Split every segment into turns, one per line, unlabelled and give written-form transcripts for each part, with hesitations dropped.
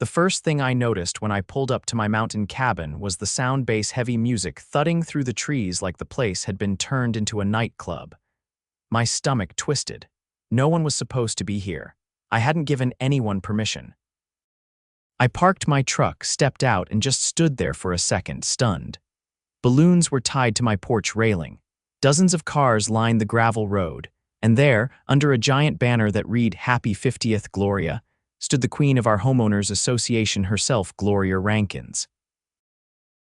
The first thing I noticed when I pulled up to my mountain cabin was the sound-bass-heavy music thudding through the trees like the place had been turned into a nightclub. My stomach twisted. No one was supposed to be here. I hadn't given anyone permission. I parked my truck, stepped out, and just stood there for a second, stunned. Balloons were tied to my porch railing. Dozens of cars lined the gravel road, and there, under a giant banner that read "Happy 50th, Gloria," stood the queen of our homeowners association herself, Gloria Rankins.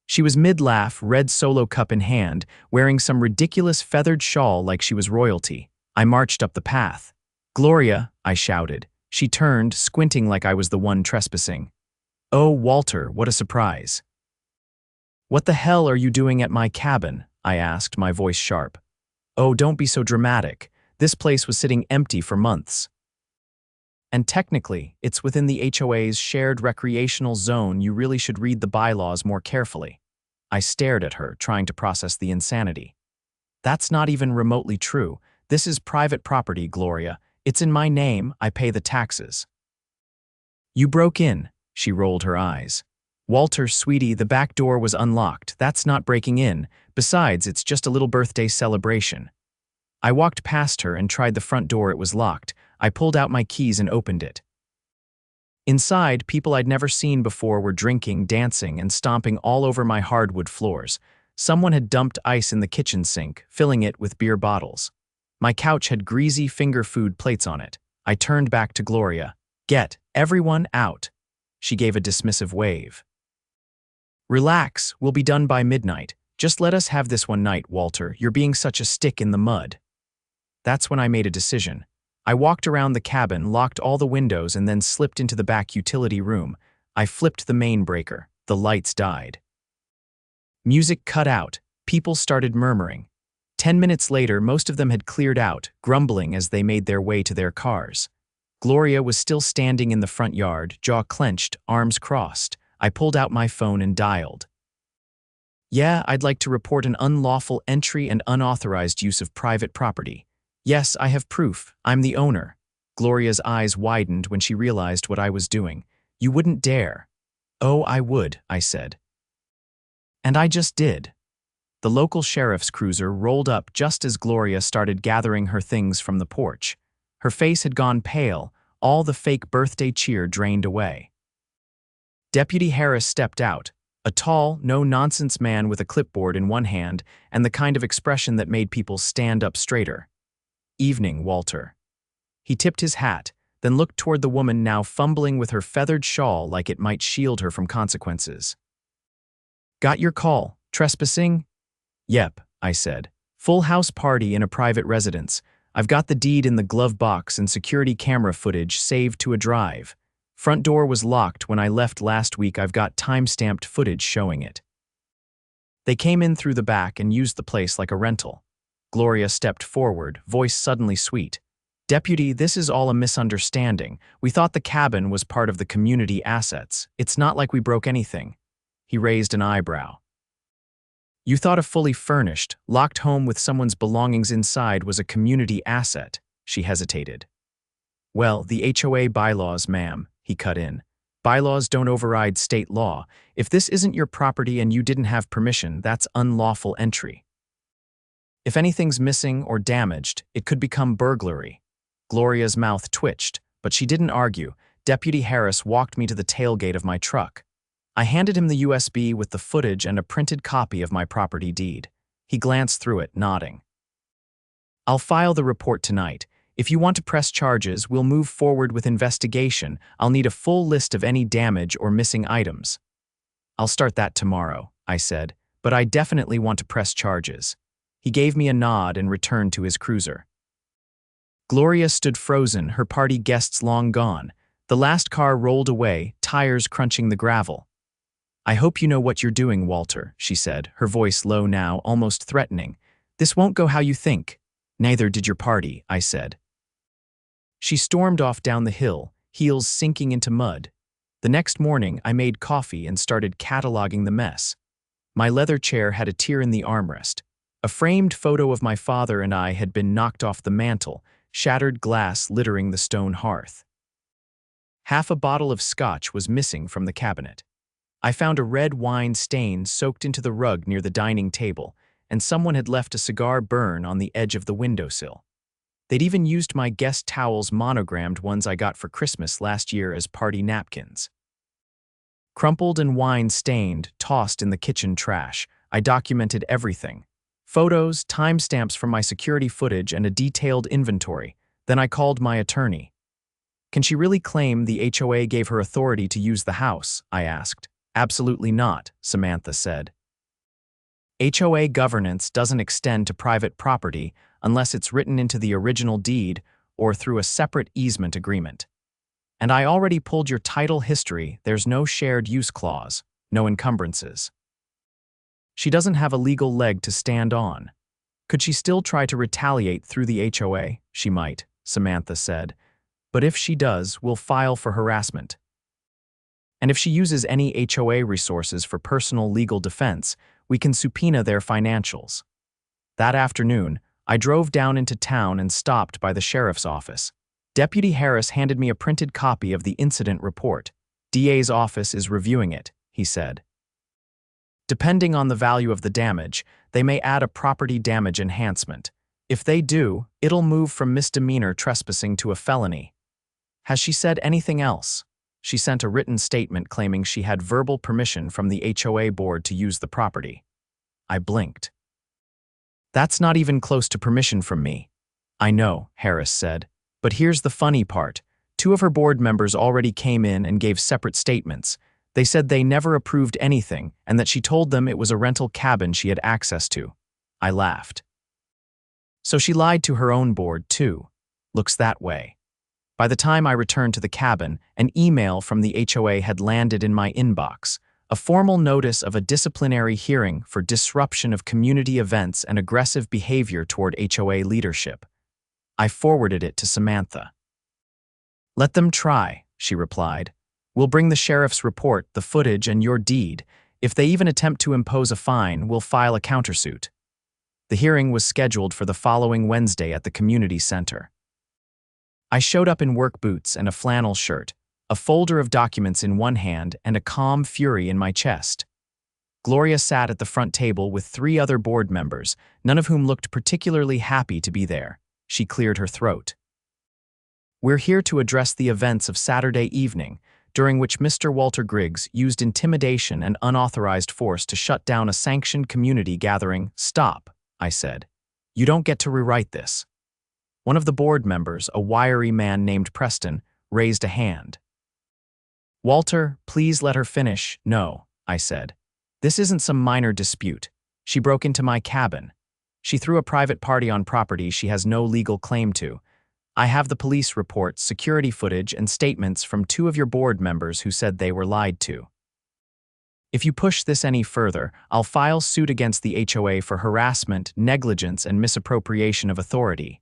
She was mid-laugh, red solo cup in hand, wearing some ridiculous feathered shawl like she was royalty. I marched up the path. "Gloria," I shouted. She turned, squinting like I was the one trespassing. "Oh, Walter, what a surprise." "What the hell are you doing at my cabin?" I asked, my voice sharp. "Oh, don't be so dramatic. This place was sitting empty for months. And technically, it's within the HOA's shared recreational zone. You really should read the bylaws more carefully." I stared at her, trying to process the insanity. "That's not even remotely true. This is private property, Gloria. It's in my name. I pay the taxes." "You broke in," she rolled her eyes. "Walter, sweetie, the back door was unlocked. That's not breaking in. Besides, it's just a little birthday celebration." I walked past her and tried the front door. It was locked. I pulled out my keys and opened it. Inside, people I'd never seen before were drinking, dancing, and stomping all over my hardwood floors. Someone had dumped ice in the kitchen sink, filling it with beer bottles. My couch had greasy finger food plates on it. I turned back to Gloria. "Get everyone out." She gave a dismissive wave. "Relax, we'll be done by midnight. Just let us have this one night, Walter. You're being such a stick in the mud." That's when I made a decision. I walked around the cabin, locked all the windows, and then slipped into the back utility room. I flipped the main breaker. The lights died. Music cut out. People started murmuring. 10 minutes later, most of them had cleared out, grumbling as they made their way to their cars. Gloria was still standing in the front yard, jaw clenched, arms crossed. I pulled out my phone and dialed. "Yeah, I'd like to report an unlawful entry and unauthorized use of private property. Yes, I have proof. I'm the owner." Gloria's eyes widened when she realized what I was doing. "You wouldn't dare." "Oh, I would," I said. And I just did. The local sheriff's cruiser rolled up just as Gloria started gathering her things from the porch. Her face had gone pale, all the fake birthday cheer drained away. Deputy Harris stepped out, a tall, no-nonsense man with a clipboard in one hand and the kind of expression that made people stand up straighter. "Evening, Walter." He tipped his hat, then looked toward the woman now fumbling with her feathered shawl like it might shield her from consequences. "Got your call. Trespassing?" "Yep," I said. "Full house party in a private residence. I've got the deed in the glove box and security camera footage saved to a drive. Front door was locked when I left last week. I've got time-stamped footage showing it." They came in through the back and used the place like a rental. Gloria stepped forward, voice suddenly sweet. "Deputy, this is all a misunderstanding. We thought the cabin was part of the community assets. It's not like we broke anything." He raised an eyebrow. "You thought a fully furnished, locked home with someone's belongings inside was a community asset." She hesitated. "Well, the HOA bylaws, ma'am," he cut in. "Bylaws don't override state law. If this isn't your property and you didn't have permission, that's unlawful entry. If anything's missing or damaged, it could become burglary." Gloria's mouth twitched, but she didn't argue. Deputy Harris walked me to the tailgate of my truck. I handed him the USB with the footage and a printed copy of my property deed. He glanced through it, nodding. "I'll file the report tonight. If you want to press charges, we'll move forward with investigation. I'll need a full list of any damage or missing items." "I'll start that tomorrow," I said, "but I definitely want to press charges." He gave me a nod and returned to his cruiser. Gloria stood frozen, her party guests long gone. The last car rolled away, tires crunching the gravel. "I hope you know what you're doing, Walter," she said, her voice low now, almost threatening. "This won't go how you think." "Neither did your party," I said. She stormed off down the hill, heels sinking into mud. The next morning, I made coffee and started cataloging the mess. My leather chair had a tear in the armrest. A framed photo of my father and I had been knocked off the mantel, shattered glass littering the stone hearth. Half a bottle of scotch was missing from the cabinet. I found a red wine stain soaked into the rug near the dining table, and someone had left a cigar burn on the edge of the windowsill. They'd even used my guest towels, monogrammed ones I got for Christmas last year, as party napkins. Crumpled and wine-stained, tossed in the kitchen trash, I documented everything. Photos, timestamps from my security footage, and a detailed inventory. Then I called my attorney. Can she really claim the HOA gave her authority to use the house? I asked. Absolutely not, Samantha said. HOA governance doesn't extend to private property unless it's written into the original deed or through a separate easement agreement. And I already pulled your title history. There's no shared use clause, no encumbrances. She doesn't have a legal leg to stand on. Could she still try to retaliate through the HOA? She might, Samantha said. But if she does, we'll file for harassment. And if she uses any HOA resources for personal legal defense, we can subpoena their financials. That afternoon, I drove down into town and stopped by the sheriff's office. Deputy Harris handed me a printed copy of the incident report. DA's office is reviewing it, he said. Depending on the value of the damage, they may add a property damage enhancement. If they do, it'll move from misdemeanor trespassing to a felony. Has she said anything else? She sent a written statement claiming she had verbal permission from the HOA board to use the property. I blinked. That's not even close to permission from me. I know, Harris said. But here's the funny part. 2 of her board members already came in and gave separate statements. They said they never approved anything and that she told them it was a rental cabin she had access to. I laughed. So she lied to her own board, too. Looks that way. By the time I returned to the cabin, an email from the HOA had landed in my inbox, a formal notice of a disciplinary hearing for disruption of community events and aggressive behavior toward HOA leadership. I forwarded it to Samantha. Let them try, she replied. We'll bring the sheriff's report, the footage, and your deed. If they even attempt to impose a fine, we'll file a countersuit. The hearing was scheduled for the following Wednesday at the community center. I showed up in work boots and a flannel shirt, a folder of documents in one hand and a calm fury in my chest. Gloria sat at the front table with 3 other board members, none of whom looked particularly happy to be there. She cleared her throat. We're here to address the events of Saturday evening, during which Mr. Walter Griggs used intimidation and unauthorized force to shut down a sanctioned community gathering. Stop, I said. You don't get to rewrite this. One of the board members, a wiry man named Preston, raised a hand. Walter, please let her finish. No, I said. This isn't some minor dispute. She broke into my cabin. She threw a private party on property she has no legal claim to. I have the police reports, security footage, and statements from 2 of your board members who said they were lied to. If you push this any further, I'll file suit against the HOA for harassment, negligence, and misappropriation of authority.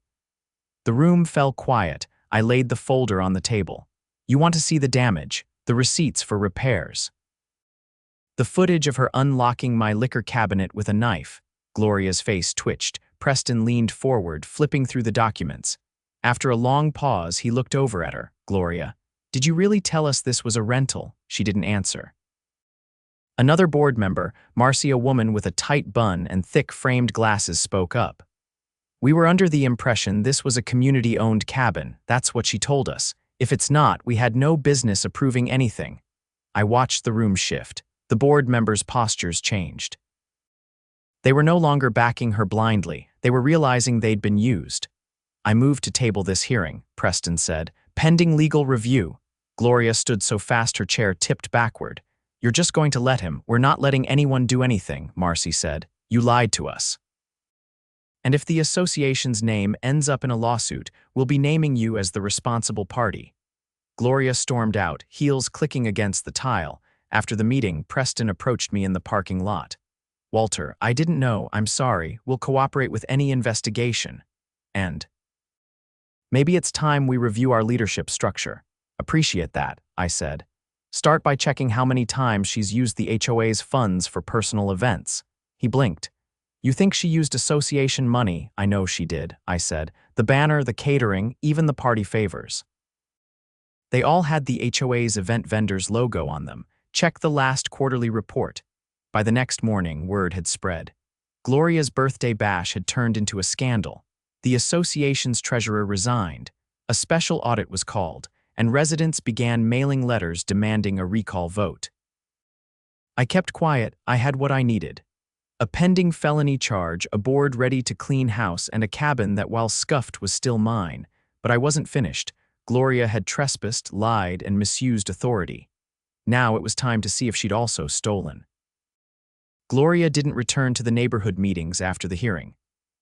The room fell quiet. I laid the folder on the table. You want to see the damage, the receipts for repairs. The footage of her unlocking my liquor cabinet with a knife. Gloria's face twitched. Preston leaned forward, flipping through the documents. After a long pause, he looked over at her. Gloria, did you really tell us this was a rental? She didn't answer. Another board member, Marcy, a woman with a tight bun and thick framed glasses, spoke up. We were under the impression this was a community-owned cabin. That's what she told us. If it's not, we had no business approving anything. I watched the room shift. The board members' postures changed. They were no longer backing her blindly. They were realizing they'd been used. I moved to table this hearing, Preston said. Pending legal review. Gloria stood so fast her chair tipped backward. You're just going to let him. We're not letting anyone do anything, Marcy said. You lied to us. And if the association's name ends up in a lawsuit, we'll be naming you as the responsible party. Gloria stormed out, heels clicking against the tile. After the meeting, Preston approached me in the parking lot. Walter, I didn't know. I'm sorry. We'll cooperate with any investigation. And maybe it's time we review our leadership structure. Appreciate that, I said. Start by checking how many times she's used the HOA's funds for personal events. He blinked. You think she used association money? I know she did, I said. The banner, the catering, even the party favors. They all had the HOA's event vendor's logo on them. Check the last quarterly report. By the next morning, word had spread. Gloria's birthday bash had turned into a scandal. The association's treasurer resigned. A special audit was called, and residents began mailing letters demanding a recall vote. I kept quiet. I had what I needed. A pending felony charge, a board ready to clean house, and a cabin that, while scuffed, was still mine. But I wasn't finished. Gloria had trespassed, lied, and misused authority. Now it was time to see if she'd also stolen. Gloria didn't return to the neighborhood meetings after the hearing.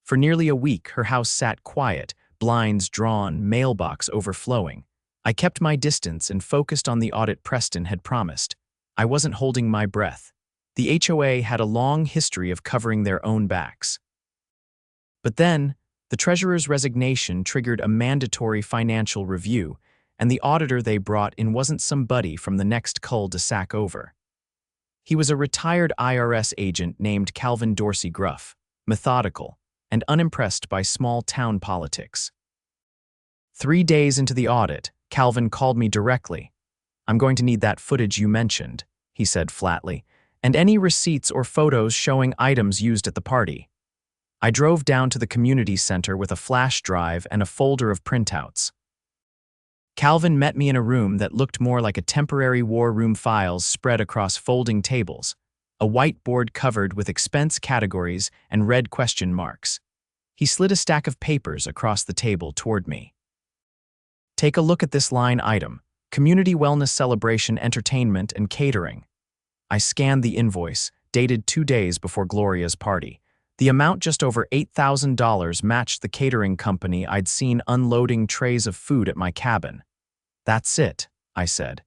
For nearly a week, her house sat quiet, blinds drawn, mailbox overflowing. I kept my distance and focused on the audit Preston had promised. I wasn't holding my breath. The HOA had a long history of covering their own backs. But then, the treasurer's resignation triggered a mandatory financial review, and the auditor they brought in wasn't somebody from the next cul-de-sac over. He was a retired IRS agent named Calvin Dorsey Gruff, methodical, and unimpressed by small-town politics. 3 days into the audit, Calvin called me directly. "I'm going to need that footage you mentioned," he said flatly, "and any receipts or photos showing items used at the party." I drove down to the community center with a flash drive and a folder of printouts. Calvin met me in a room that looked more like a temporary war room, files spread across folding tables, a whiteboard covered with expense categories and red question marks. He slid a stack of papers across the table toward me. "Take a look at this line item, Community Wellness Celebration Entertainment and Catering." I scanned the invoice, dated 2 days before Gloria's party. The amount, just over $8,000, matched the catering company I'd seen unloading trays of food at my cabin. "That's it," I said.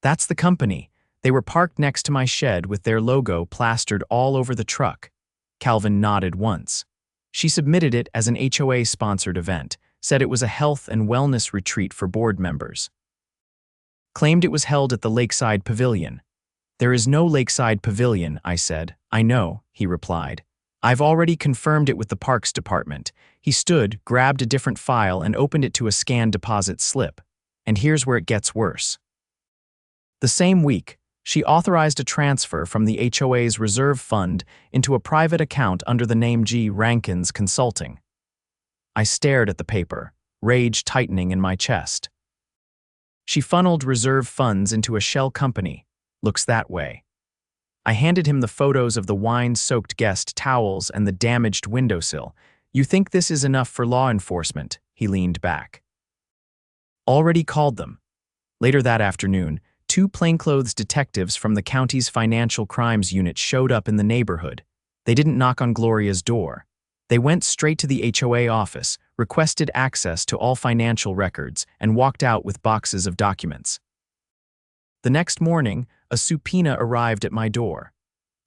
"That's the company. They were parked next to my shed with their logo plastered all over the truck." Calvin nodded once. "She submitted it as an HOA-sponsored event, said it was a health and wellness retreat for board members. Claimed it was held at the Lakeside Pavilion." "There is no Lakeside Pavilion," I said. "I know," he replied. "I've already confirmed it with the Parks Department." He stood, grabbed a different file, and opened it to a scanned deposit slip. And here's where it gets worse. The same week, she authorized a transfer from the HOA's reserve fund into a private account under the name G. Rankins Consulting. I stared at the paper, rage tightening in my chest. She funneled reserve funds into a shell company. Looks that way. I handed him the photos of the wine-soaked guest towels and the damaged windowsill. "You think this is enough for law enforcement?" He leaned back. "Already called them." Later that afternoon, 2 plainclothes detectives from the county's financial crimes unit showed up in the neighborhood. They didn't knock on Gloria's door. They went straight to the HOA office, requested access to all financial records, and walked out with boxes of documents. The next morning, a subpoena arrived at my door.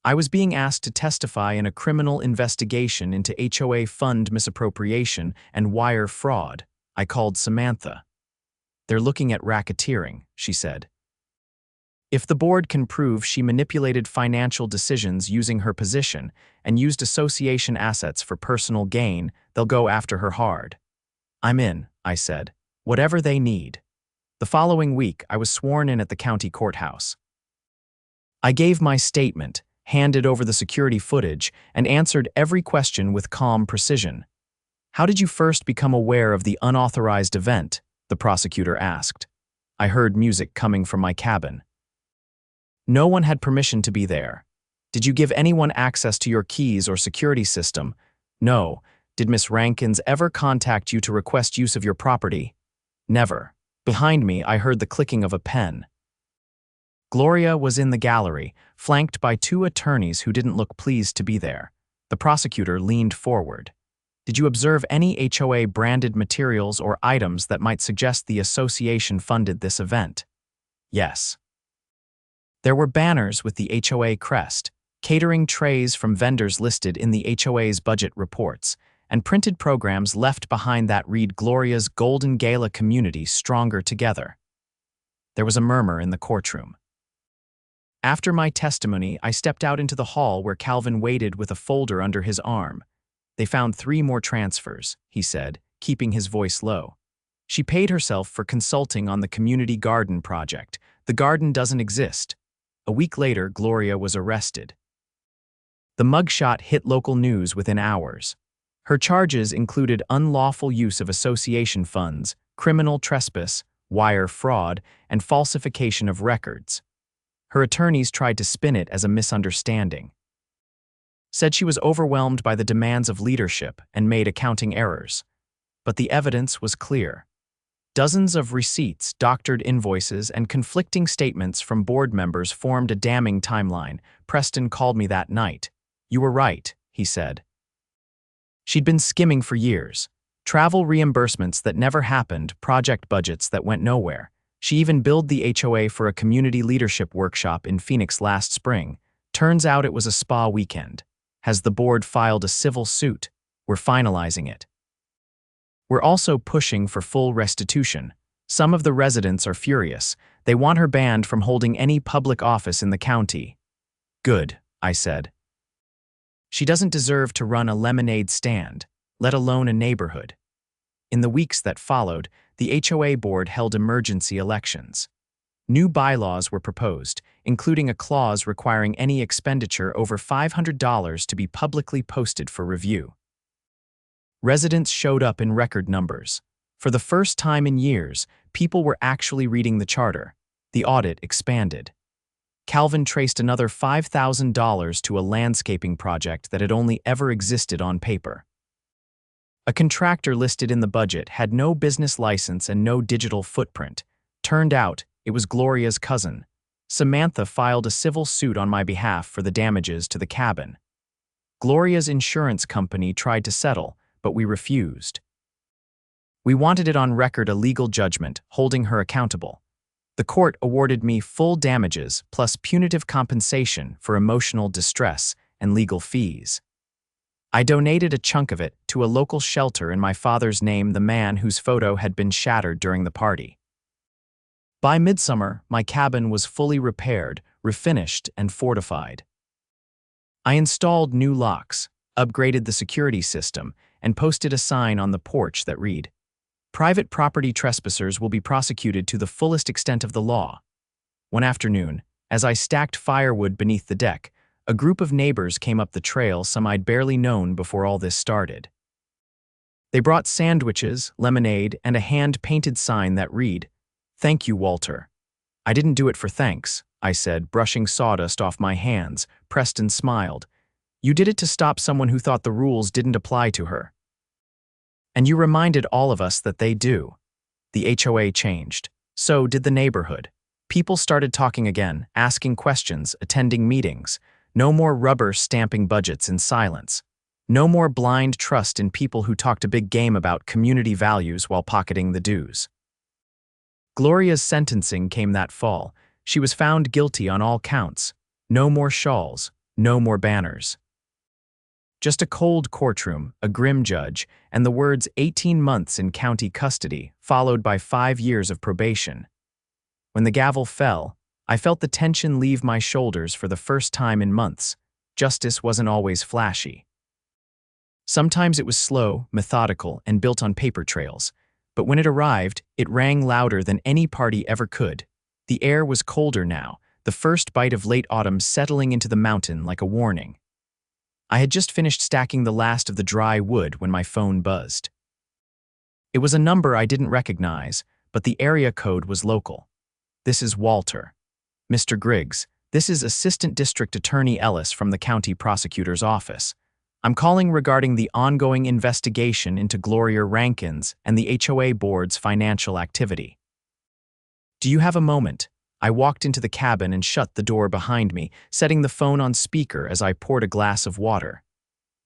I was being asked to testify in a criminal investigation into HOA fund misappropriation and wire fraud. I called Samantha. "They're looking at racketeering," she said. "If the board can prove she manipulated financial decisions using her position and used association assets for personal gain, they'll go after her hard." "I'm in," I said. "Whatever they need." The following week, I was sworn in at the county courthouse. I gave my statement, handed over the security footage, and answered every question with calm precision. "How did you first become aware of the unauthorized event?" the prosecutor asked. I heard music coming from my cabin. "No one had permission to be there." "Did you give anyone access to your keys or security system?" "No." "Did Miss Rankins ever contact you to request use of your property?" "Never." Behind me, I heard the clicking of a pen. Gloria was in the gallery, flanked by 2 attorneys who didn't look pleased to be there. The prosecutor leaned forward. "Did you observe any HOA-branded materials or items that might suggest the association funded this event?" "Yes." There were banners with the HOA crest, catering trays from vendors listed in the HOA's budget reports, and printed programs left behind that read Gloria's Golden Gala Community Stronger Together. There was a murmur in the courtroom. After my testimony, I stepped out into the hall where Calvin waited with a folder under his arm. "They found 3 more transfers," he said, keeping his voice low. She paid herself for consulting on the community garden project. The garden doesn't exist. A week later, Gloria was arrested. The mugshot hit local news within hours. Her charges included unlawful use of association funds, criminal trespass, wire fraud, and falsification of records. Her attorneys tried to spin it as a misunderstanding. Said she was overwhelmed by the demands of leadership and made accounting errors. But the evidence was clear. Dozens of receipts, doctored invoices, and conflicting statements from board members formed a damning timeline. Preston called me that night. "You were right," he said. She'd been skimming for years. Travel reimbursements that never happened, project budgets that went nowhere. She even billed the HOA for a community leadership workshop in Phoenix last spring. Turns out it was a spa weekend. Has the board filed a civil suit? We're finalizing it. We're also pushing for full restitution. Some of the residents are furious. They want her banned from holding any public office in the county. Good, I said. She doesn't deserve to run a lemonade stand, let alone a neighborhood. In the weeks that followed, the HOA board held emergency elections. New bylaws were proposed, including a clause requiring any expenditure over $500 to be publicly posted for review. Residents showed up in record numbers. For the first time in years, people were actually reading the charter. The audit expanded. Calvin traced another $5,000 to a landscaping project that had only ever existed on paper. A contractor listed in the budget had no business license and no digital footprint. Turned out, it was Gloria's cousin. Samantha filed a civil suit on my behalf for the damages to the cabin. Gloria's insurance company tried to settle, but we refused. We wanted it on record a legal judgment, holding her accountable. The court awarded me full damages plus punitive compensation for emotional distress and legal fees. I donated a chunk of it to a local shelter in my father's name, the man whose photo had been shattered during the party. By midsummer, my cabin was fully repaired, refinished, and fortified. I installed new locks, upgraded the security system, and posted a sign on the porch that read, "Private property trespassers will be prosecuted to the fullest extent of the law." One afternoon, as I stacked firewood beneath the deck, a group of neighbors came up the trail, some I'd barely known before all this started. They brought sandwiches, lemonade, and a hand-painted sign that read, "Thank you, Walter." "I didn't do it for thanks," I said, brushing sawdust off my hands. Preston smiled. "You did it to stop someone who thought the rules didn't apply to her. And you reminded all of us that they do." The HOA changed. So did the neighborhood. People started talking again, asking questions, attending meetings. No more rubber stamping budgets in silence. No more blind trust in people who talked a big game about community values while pocketing the dues. Gloria's sentencing came that fall. She was found guilty on all counts. No more shawls, no more banners. Just a cold courtroom, a grim judge, and the words 18 months in county custody, followed by 5 years of probation. When the gavel fell, I felt the tension leave my shoulders for the first time in months. Justice wasn't always flashy. Sometimes it was slow, methodical, and built on paper trails. But when it arrived, it rang louder than any party ever could. The air was colder now, the first bite of late autumn settling into the mountain like a warning. I had just finished stacking the last of the dry wood when my phone buzzed. It was a number I didn't recognize, but the area code was local. "This is Walter." "Mr. Griggs, this is Assistant District Attorney Ellis from the County Prosecutor's Office. I'm calling regarding the ongoing investigation into Gloria Rankins and the HOA Board's financial activity." "Do you have a moment?" I walked into the cabin and shut the door behind me, setting the phone on speaker as I poured a glass of water.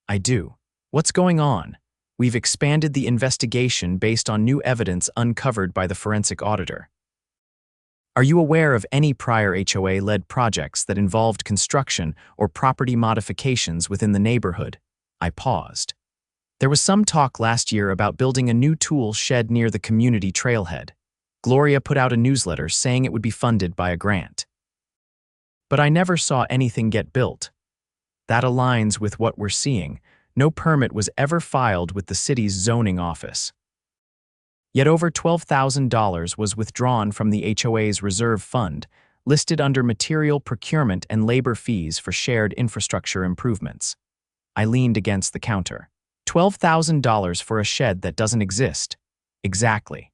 "I do. What's going on?" "We've expanded the investigation based on new evidence uncovered by the forensic auditor." "Are you aware of any prior HOA-led projects that involved construction or property modifications within the neighborhood?" I paused. "There was some talk last year about building a new tool shed near the community trailhead. Gloria put out a newsletter saying it would be funded by a grant. But I never saw anything get built. That aligns with what we're seeing. No permit was ever filed with the city's zoning office." Yet over $12,000 was withdrawn from the HOA's reserve fund, listed under material procurement and labor fees for shared infrastructure improvements. I leaned against the counter. $12,000 for a shed that doesn't exist. Exactly.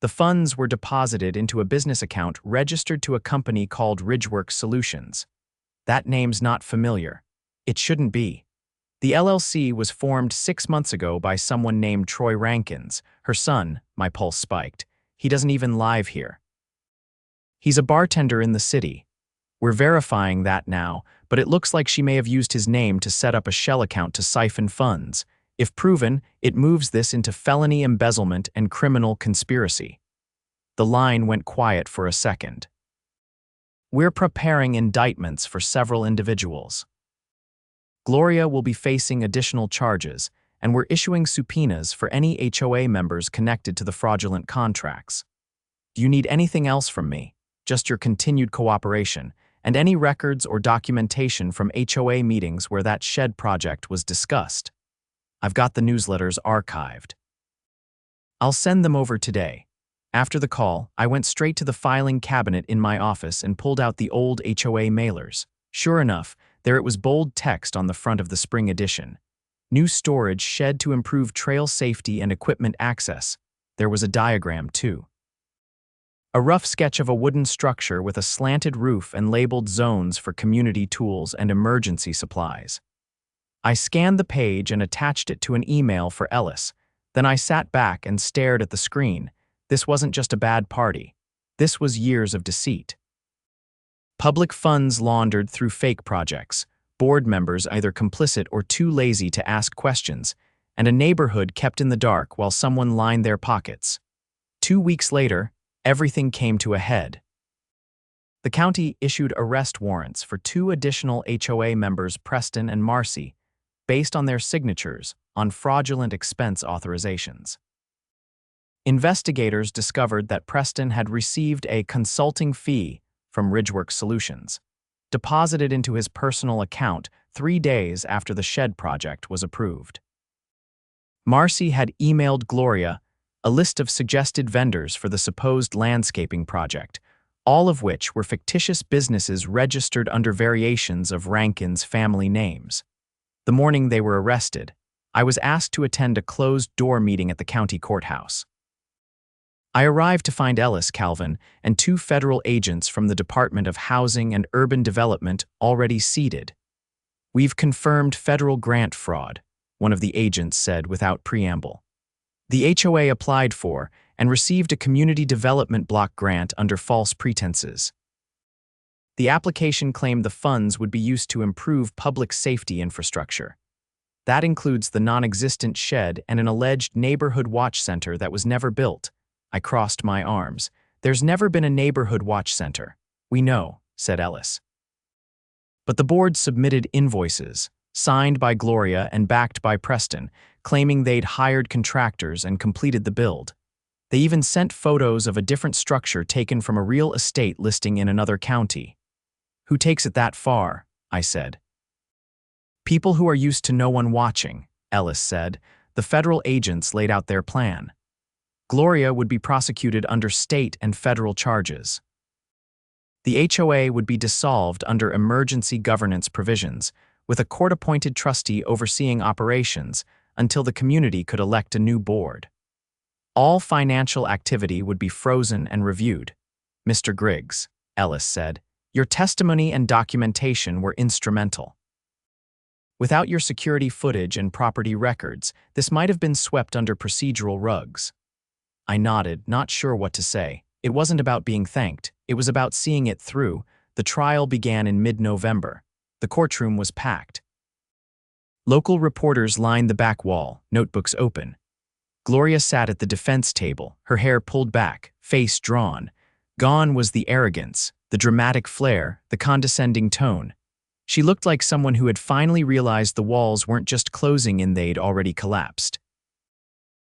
The funds were deposited into a business account registered to a company called Ridgeworks Solutions. That name's not familiar. It shouldn't be. The LLC was formed 6 months ago by someone named Troy Rankins. Her son, my pulse spiked. He doesn't even live here. He's a bartender in the city. We're verifying that now, but it looks like she may have used his name to set up a shell account to siphon funds. If proven, it moves this into felony embezzlement and criminal conspiracy. The line went quiet for a second. We're preparing indictments for several individuals. Gloria will be facing additional charges, and we're issuing subpoenas for any HOA members connected to the fraudulent contracts. Do you need anything else from me? Just your continued cooperation, and any records or documentation from HOA meetings where that shed project was discussed. I've got the newsletters archived. I'll send them over today. After the call, I went straight to the filing cabinet in my office and pulled out the old HOA mailers. Sure enough, there it was, bold text on the front of the spring edition. New storage shed to improve trail safety and equipment access. There was a diagram, too. A rough sketch of a wooden structure with a slanted roof and labeled zones for community tools and emergency supplies. I scanned the page and attached it to an email for Ellis. Then I sat back and stared at the screen. This wasn't just a bad party. This was years of deceit. Public funds laundered through fake projects, board members either complicit or too lazy to ask questions, and a neighborhood kept in the dark while someone lined their pockets. 2 weeks later, everything came to a head. The county issued arrest warrants for 2 additional HOA members, Preston and Marcy, based on their signatures on fraudulent expense authorizations. Investigators discovered that Preston had received a consulting fee from Ridgeworks Solutions, deposited into his personal account 3 days after the shed project was approved. Marcy had emailed Gloria a list of suggested vendors for the supposed landscaping project, all of which were fictitious businesses registered under variations of Rankin's family names. The morning they were arrested, I was asked to attend a closed-door meeting at the county courthouse. I arrived to find Ellis, Calvin, and 2 federal agents from the Department of Housing and Urban Development already seated. "We've confirmed federal grant fraud," one of the agents said without preamble. The HOA applied for and received a community development block grant under false pretenses. The application claimed the funds would be used to improve public safety infrastructure. That includes the non-existent shed and an alleged neighborhood watch center that was never built. I crossed my arms. "There's never been a neighborhood watch center." "We know," said Ellis. But the board submitted invoices, signed by Gloria and backed by Preston, claiming they'd hired contractors and completed the build. They even sent photos of a different structure taken from a real estate listing in another county. "Who takes it that far?" I said. "People who are used to no one watching," Ellis said. The federal agents laid out their plan. Gloria would be prosecuted under state and federal charges. The HOA would be dissolved under emergency governance provisions, with a court-appointed trustee overseeing operations until the community could elect a new board. All financial activity would be frozen and reviewed. "Mr. Griggs," Ellis said, "your testimony and documentation were instrumental. Without your security footage and property records, this might have been swept under procedural rugs." I nodded, not sure what to say. It wasn't about being thanked. It was about seeing it through. The trial began in mid-November. The courtroom was packed. Local reporters lined the back wall, notebooks open. Gloria sat at the defense table, her hair pulled back, face drawn. Gone was the arrogance, the dramatic flair, the condescending tone. She looked like someone who had finally realized the walls weren't just closing in, they'd already collapsed.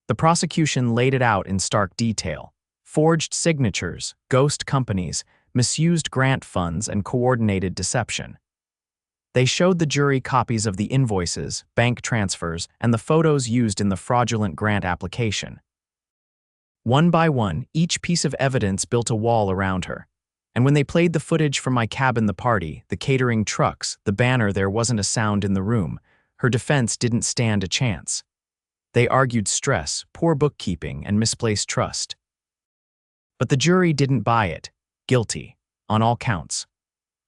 The prosecution laid it out in stark detail. Forged signatures, ghost companies, misused grant funds, and coordinated deception. They showed the jury copies of the invoices, bank transfers, and the photos used in the fraudulent grant application. One by one, each piece of evidence built a wall around her. And when they played the footage from my cabin, the party, the catering trucks, the banner, there wasn't a sound in the room. Her defense didn't stand a chance. They argued stress, poor bookkeeping, and misplaced trust. But the jury didn't buy it. Guilty, on all counts.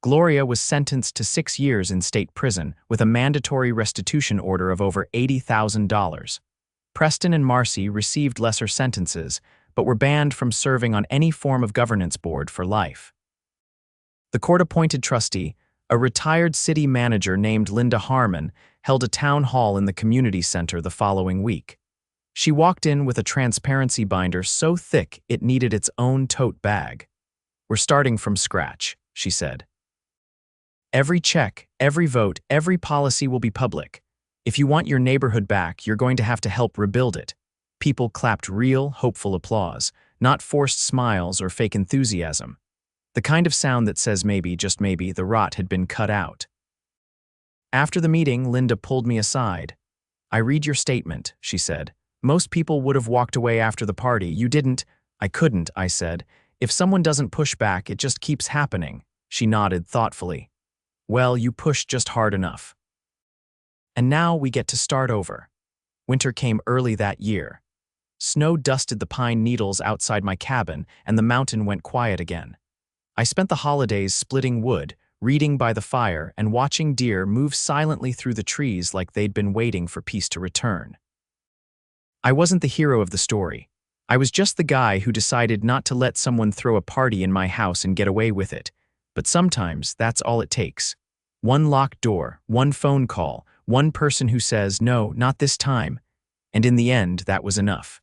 Gloria was sentenced to 6 years in state prison with a mandatory restitution order of over $80,000. Preston and Marcy received lesser sentences, but were banned from serving on any form of governance board for life. The court-appointed trustee, a retired city manager named Linda Harmon, held a town hall in the community center the following week. She walked in with a transparency binder so thick it needed its own tote bag. "We're starting from scratch," she said. "Every check, every vote, every policy will be public. If you want your neighborhood back, you're going to have to help rebuild it." People clapped real, hopeful applause, not forced smiles or fake enthusiasm. The kind of sound that says maybe, just maybe, the rot had been cut out. After the meeting, Linda pulled me aside. "I read your statement," she said. "Most people would have walked away after the party. You didn't." "I couldn't," I said. "If someone doesn't push back, it just keeps happening." She nodded thoughtfully. "Well, you pushed just hard enough." And now we get to start over. Winter came early that year. Snow dusted the pine needles outside my cabin, and the mountain went quiet again. I spent the holidays splitting wood, reading by the fire, and watching deer move silently through the trees like they'd been waiting for peace to return. I wasn't the hero of the story. I was just the guy who decided not to let someone throw a party in my house and get away with it. But sometimes that's all it takes. One locked door, one phone call, one person who says, "No, not this time." And in the end, that was enough.